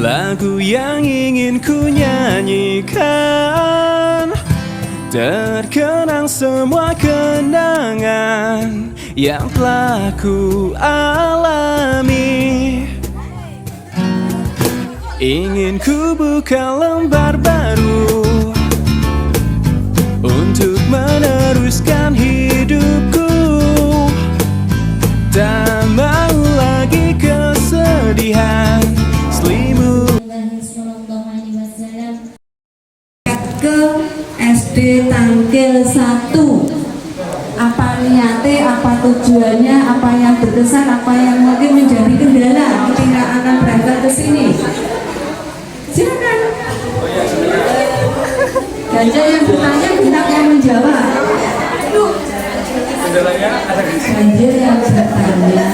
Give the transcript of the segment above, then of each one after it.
lagu yang ingin ku nyanyikan, terkenang semua kenangan yang telah ku alami. Ingin ku buka lembar baru untuk meneruskan hidupku. Tak mau lagi kesedihan selimut. Ke SD Tangkil 1. Apa niatnya, apa tujuannya, apa yang berkesan, apa yang mungkin menjadi kendala ketika akan berangkat ke sini? Silakan. Gajah yang bertanya, bintang yang menjawab. Gajah yang bertanya, bintang yang menjawab.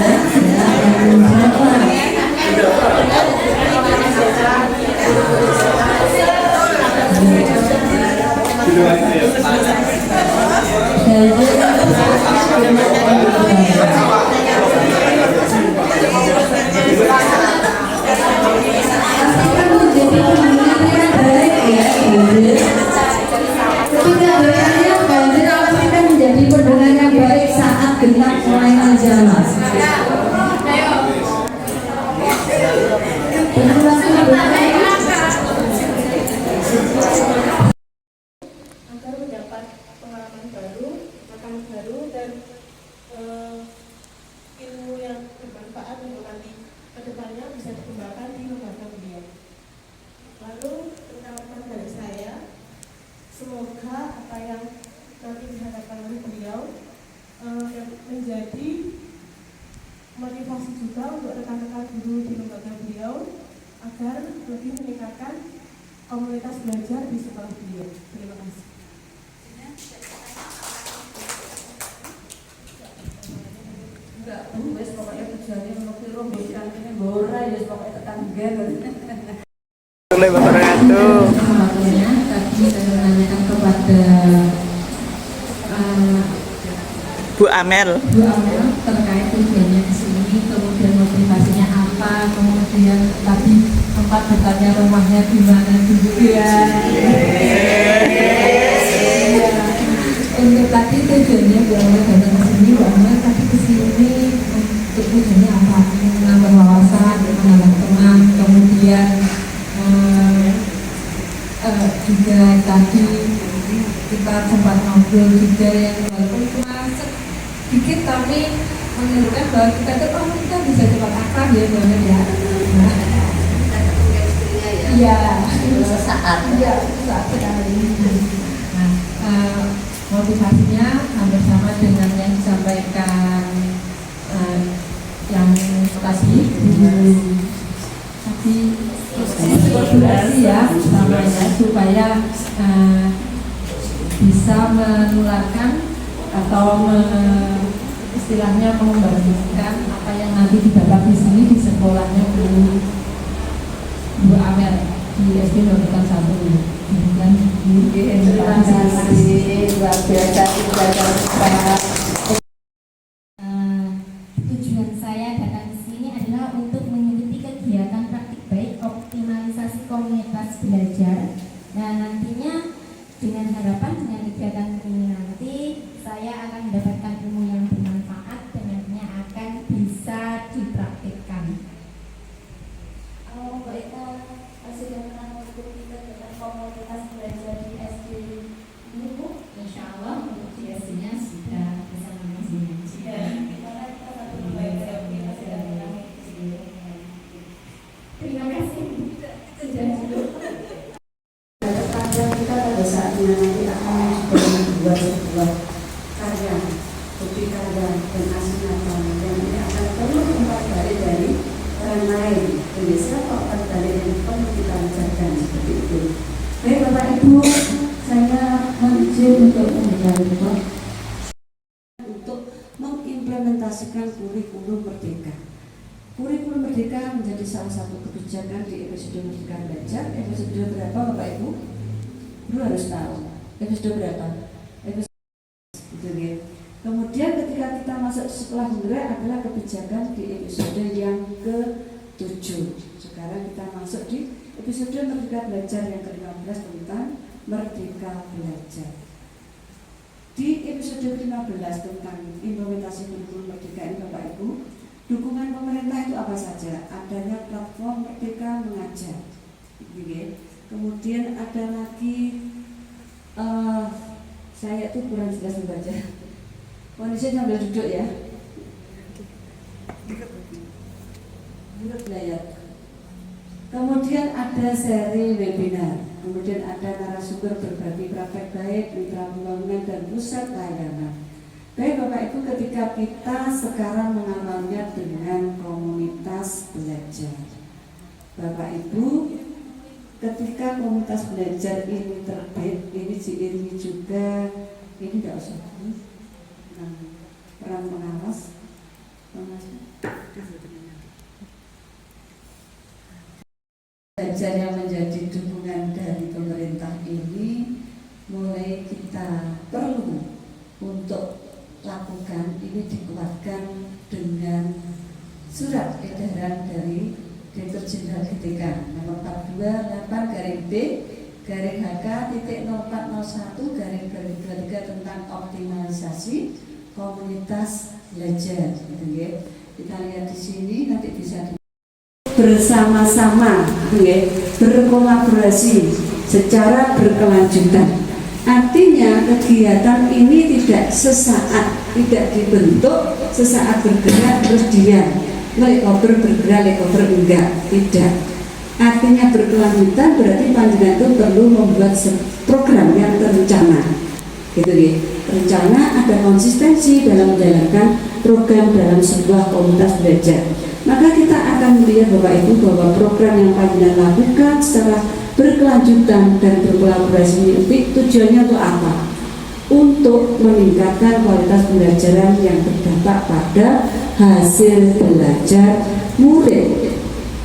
Genap mulai menjalan. Agar mendapat pengalaman baru, makan baru, dan ilmu yang bermanfaat untuk nanti kedepannya bisa dikembangkan di lembaga beliau. Lalu harapan dari saya, semoga apa yang nanti dihadapkan oleh beliau yang menjadi motivasi juga untuk rekan-rekan guru di lembaga beliau agar lebih meningkatkan komunitas belajar di sekolah beliau. Terima kasih. Enggak, wes pokoknya tujuannya menukir rombongan ini bora ya pokoknya tetangga. Tadi saya menanyakan kepada Bu Amel terkait tujuannya di sini, kemudian motivasinya apa, kemudian tadi tempat bertanya rumahnya di mana dulu ya. Untuk tadi tujuannya Bu Amel datang ke sini, Bu Amel tadi ke sini untuk tujuannya apa? Menambah wawasan, menambah teman, kemudian juga tadi kita sempat ngobrol juga yang walaupun cuma sedikit tapi menunjukkan bahwa kita tuh kita bisa cepat akrab ya banget ya. Iya, saat sekali. Nah, motivasinya hampir sama dengan yang disampaikan yang tadi. Tapi kolaborasi ya namanya supaya bisa menularkan atau istilahnya mengembangkan apa yang nanti didapat di sini di sekolahnya Bu Amel di SD Nurutan 1. Dan terima kasih luar biasa Tujuan saya datang ke sini adalah untuk mengikuti kegiatan praktik baik optimalisasi komunitas belajar. Nah, nantinya dengan harapan dengan kegiatan ini nanti saya akan mendapatkan ilmu yang bermanfaat dan nantinya akan bisa dipraktikkan. Mbak Ita sudah pernah mengikuti kegiatan komunitas belajar di SD ini, Bu? Insya Allah untuk di SD-nya sudah bisa mengajinya. Karena kita satu lembaga yang kita sudah pernah mengikuti. Terima kasih. Kita pada saatnya nanti akan membuat sebuah karya, bukti karya dan asinatan yang ini akan perlu mempelajari dari orang lain. Jadi siapa orang lain yang perlu kita ajarkan seperti itu. Baik Bapak Ibu, saya izin untuk menjawab untuk mengimplementasikan kurikulum Merdeka. Kurikulum Merdeka menjadi salah satu kebijakan di episode Merdeka Belajar. Episode berapa Bapak Ibu? Lu harus tahu episode berapa? Episode gitu ya. Kemudian ketika kita masuk sekolah negeri adalah kebijakan di episode yang ke-8. Sekarang kita masuk di episode Merdeka Belajar yang ke-15 tentang Merdeka Belajar. Di episode ke-15 tentang implementasi kurikulum Merdeka ini Bapak Ibu, dukungan pemerintah itu apa saja? Adanya platform Merdeka Mengajar. Kemudian ada lagi saya itu kurang jelas membaca. Kondisi sambil duduk ya. Kemudian ada seri webinar, kemudian ada narasumber berbagi praktek baik, mitra pembangunan dan pusat layanan. Baik Bapak Ibu, ketika kita sekarang mengawalnya dengan komunitas belajar, Bapak Ibu, ketika komunitas belajar ini terbit, ini diiringi juga, ini tidak usah peran pengawas, belajar yang menjadi dukungan dari pemerintah ini mulai kita perlu untuk lakukan, ini dikuatkan dengan surat edaran dari Direktur Jenderal GTK nomor 428-HK.0401/2023 tentang optimalisasi komunitas belajar. Kita lihat di sini, nanti bisa bersama-sama, berkolaborasi secara berkelanjutan. Artinya kegiatan ini tidak sesaat, tidak dibentuk sesaat bergerak terus diam, lekober bergerak, lekober enggak, tidak. Artinya berkelanjutan berarti panjenengan itu perlu membuat program yang terencana, gitu ya. Rencana, ada konsistensi dalam menjalankan program dalam sebuah komunitas belajar. Maka kita akan melihat Bapak Ibu bahwa program yang panjenengan lakukan secara berkelanjutan dan berkolaborasi ini tujuannya untuk apa? Untuk meningkatkan kualitas pembelajaran yang berdampak pada hasil belajar murid.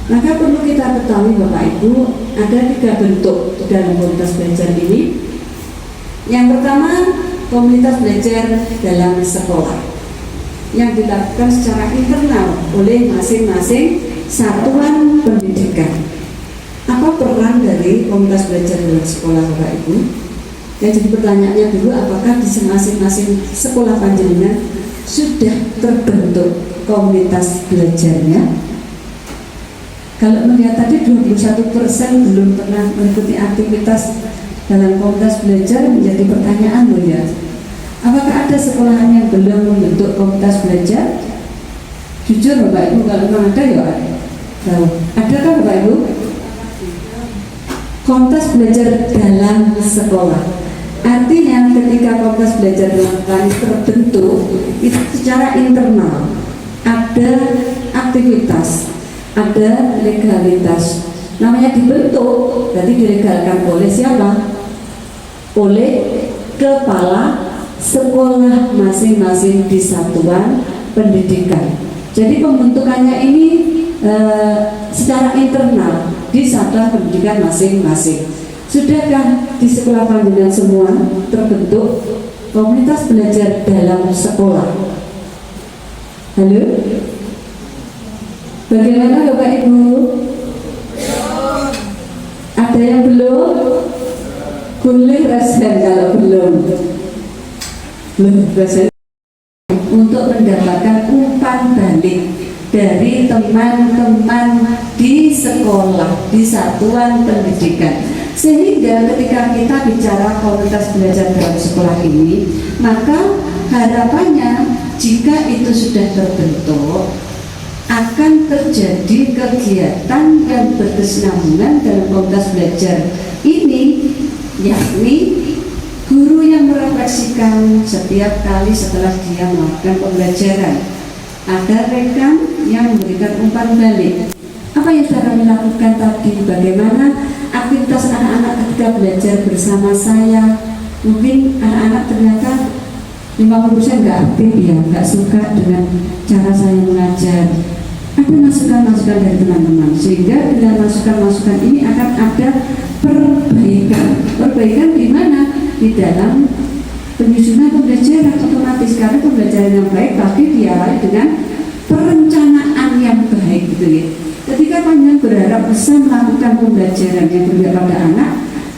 Maka perlu kita ketahui Bapak Ibu, ada 3 bentuk dalam komunitas belajar ini. Yang pertama, komunitas belajar dalam sekolah yang dilakukan secara internal oleh masing-masing satuan pendidikan. Apa peran dari komunitas belajar dalam sekolah Bapak Ibu? Yang jadi pertanyaannya dulu, apakah di masing-masing sekolah panjenengan sudah terbentuk komunitas belajarnya? Kalau melihat tadi 21% belum pernah mengikuti aktivitas dalam komunitas belajar, menjadi pertanyaan loh ya. Apakah ada sekolahan yang belum membentuk komunitas belajar? Jujur Bapak Ibu, kalau memang ada ya ada. Ada kan Bapak Ibu? Komunitas belajar dalam sekolah. Artinya ketika komunitas belajar dilakukan terbentuk, itu secara internal ada aktivitas, ada legalitas. Namanya dibentuk, berarti dilegalkan oleh siapa? Oleh kepala sekolah masing-masing di satuan pendidikan. Jadi pembentukannya ini secara internal di satuan pendidikan masing-masing. Sudahkah di sekolah panjenengan semua terbentuk komunitas belajar dalam sekolah? Halo? Bagaimana Bapak Ibu? Ada yang belum? Boleh rasakan kalau belum. Untuk mendapatkan umpan balik dari teman-teman di sekolah, di satuan pendidikan, sehingga ketika kita bicara komunitas belajar dalam sekolah ini, maka harapannya jika itu sudah terbentuk, akan terjadi kegiatan yang berkesinambungan dalam komunitas belajar ini, yakni guru yang merefleksikan setiap kali setelah dia melakukan pembelajaran. Ada rekan yang memberikan umpan balik. Apa yang sudah kami lakukan tadi? Bagaimana aktivitas anak-anak ketika belajar bersama saya? Mungkin anak-anak ternyata 50% nggak aktif ya, nggak suka dengan cara saya mengajar. Ada masukan-masukan dari teman-teman, sehingga dengan masukan-masukan ini akan ada perbaikan. Perbaikan di mana? Di dalam penyusunan pembelajaran otomatis, karena pembelajaran yang baik pasti diawali dengan perencanaan yang baik, gitu ya. ketika panjenengan berharap bisa melakukan pembelajaran yang berpihak pada anak,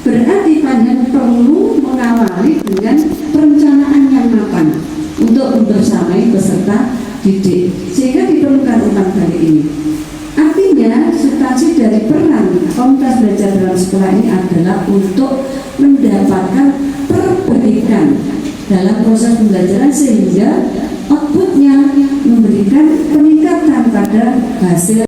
berarti panjenengan perlu mengawali dengan perencanaan yang matang untuk membersamai peserta didik, sehingga diperlukan umpan balik ini. Artinya, substansi dari peran komunitas belajar dalam sekolah ini adalah untuk mendapatkan perbaikan dalam proses pembelajaran sehingga outputnya memberikan peningkatan pada hasil